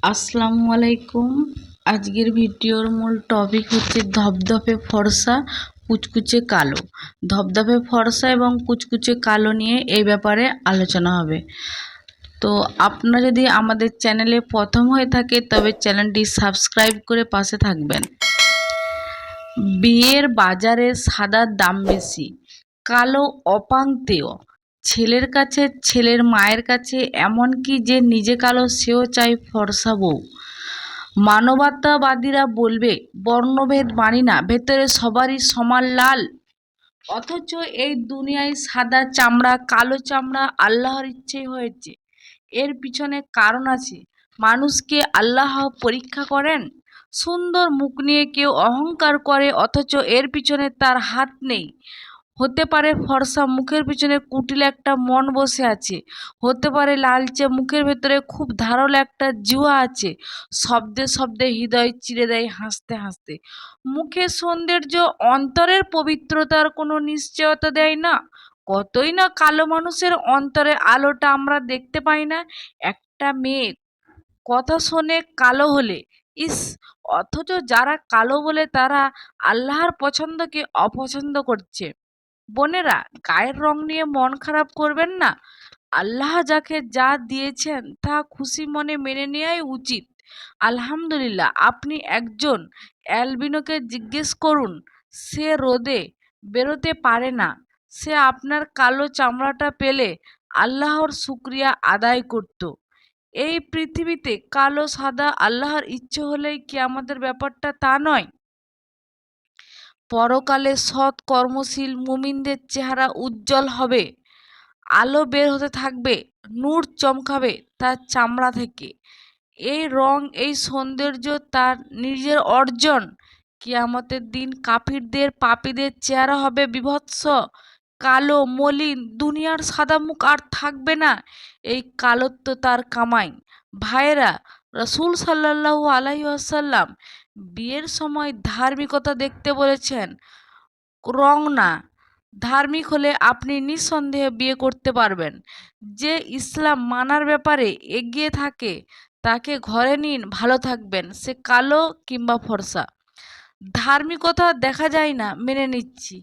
আসসালামু আলাইকুম। আজকের ভিডিওর মূল টপিক হচ্ছে ধপধপে ফর্সা কুচকুচে কালো। ধপধপে ফর্সা এবং কুচকুচে কালো নিয়ে এই ব্যাপারে আলোচনা হবে। তো আপনারা যদি আমাদের চ্যানেলে প্রথম হয়ে থাকে তবে চ্যানেলটি সাবস্ক্রাইব করে পাশে থাকবেন। বিয়ের বাজারে সাদার দাম বেশি, কালো অপাংতেয়। ছেলের কাছে, ছেলের মায়ের কাছে, এমনকি যে নিজে কালো সেও চাই ফর্সা বউ। মানবতাবাদীরা বলবে বর্ণভেদ মানি না, ভেতরে সবারই সমান লাল। অথচ এই দুনিয়ায় সাদা চামড়া কালো চামড়া আল্লাহর ইচ্ছেই হয়েছে। এর পিছনে কারণ আছে। মানুষকে আল্লাহ পরীক্ষা করেন। সুন্দর মুখ নিয়ে কেউ অহংকার করে, অথচ এর পিছনে তার হাত নেই। হতে পারে ফর্সা মুখের পিছনে কুটিল একটা মন বসে আছে। হতে পারে লালচে মুখের ভেতরে খুব ধারালো একটা জুয়া আছে। শব্দে শব্দে হৃদয় চিরে দেয় হাসতে হাসতে। মুখের সৌন্দর্য অন্তরের পবিত্রতার কোনো নিশ্চয়তা দেয় না। কতই না কালো মানুষের অন্তরে আলোটা আমরা দেখতে পাই না। একটা মেয়ে কথা শোনে কালো হলে, ইস, অথচ যারা কালো বলে তারা আল্লাহর পছন্দকে অপছন্দ করছে। বোনেরা, গায়ের রং নিয়ে মন খারাপ করবেন না। আল্লাহ যাকে যা দিয়েছেন তা খুশি মনে মেনে নেওয়াই উচিত। আলহামদুলিল্লাহ। আপনি একজন অ্যালবিনোকে জিজ্ঞেস করুন, সে রোদে বেরোতে পারে না, সে আপনার কালো চামড়াটা পেলে আল্লাহর শুকরিয়া আদায় করত। এই পৃথিবীতে কালো সাদা আল্লাহর ইচ্ছে হলেই কি আমাদের ব্যাপারটা তা নয়? পরকালে সৎ কর্মশীল মুমিনদের চেহারা উজ্জ্বল হবে, আলো বের হতে থাকবে, নূর চমকাবে তার চামড়া থেকে। এই রং, এই সৌন্দর্য তার নিজের অর্জন। কিয়ামতের দিন কাফিরদের পাপীদের চেহারা হবে বিভৎস, কালো মলিন। দুনিয়ার সাদা মুখ আর থাকবে না। এই কালোত্ব তার কামাই। ভাইয়েরা, রসুল সাল্লাল্লাহু আলাইহি ওয়াসাল্লাম বিয়ের সময় ধার্মিকতা দেখতে বলেছেন, রং না। ধার্মিক হলে আপনি নিঃসন্দেহে বিয়ে করতে পারবেন। যে ইসলাম মানার ব্যাপারে এগিয়ে থাকে তাকে ঘরে নিন, ভালো থাকবেন, সে কালো কিংবা ফর্সা। ধার্মিকতা দেখা যায় না, মেনে নিচ্ছি,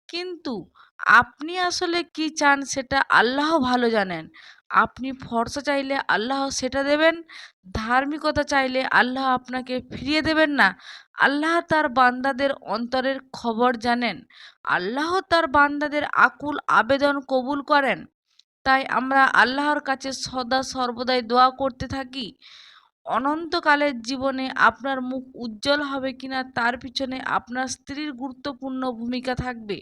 কিন্তু আপনি আসলে কি চান সেটা আল্লাহ ভালো জানেন। আপনি ফর্সা চাইলে আল্লাহ সেটা দেবেন, ধার্মিকতা চাইলে আল্লাহ আপনাকে ফিরিয়ে দেবেন না। আল্লাহ তার বান্দাদের অন্তরের খবর জানেন। আল্লাহ তার বান্দাদের আকুল আবেদন কবুল করেন। তাই আমরা আল্লাহর কাছে সদা সর্বদাই দোয়া করতে থাকি, অনন্তকালের জীবনে আপনার মুখ উজ্জ্বল হবে কিনা তার পিছনে আপনার স্ত্রীর গুরুত্বপূর্ণ ভূমিকা থাকবে।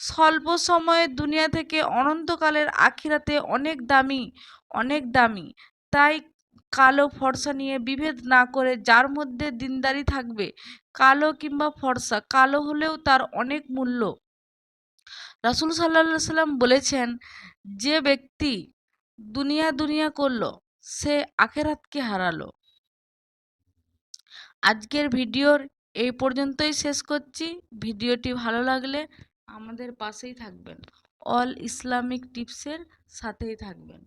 স্বল্প সময়ের দুনিয়া থেকে অনন্তকালের আখিরাতে অনেক দামি, অনেক দামি। তাই কালো ফর্সা নিয়ে বিভেদ না করে যার মধ্যে দিনদারি থাকবে, কালো কিংবা ফর্সা, কালো হলেও তার অনেক মূল্য। রাসূল সাল্লাল্লাহু আলাইহি সাল্লাম বলেছেন, যে ব্যক্তি দুনিয়া দুনিয়া করলো সে আখেরাতকে হারালো। আজকের ভিডিওর এই পর্যন্তই শেষ করছি। ভিডিওটি ভালো লাগলে আমাদের পাশেই থাকবেন, অল ইসলামিক টিপসের সাথেই থাকবেন।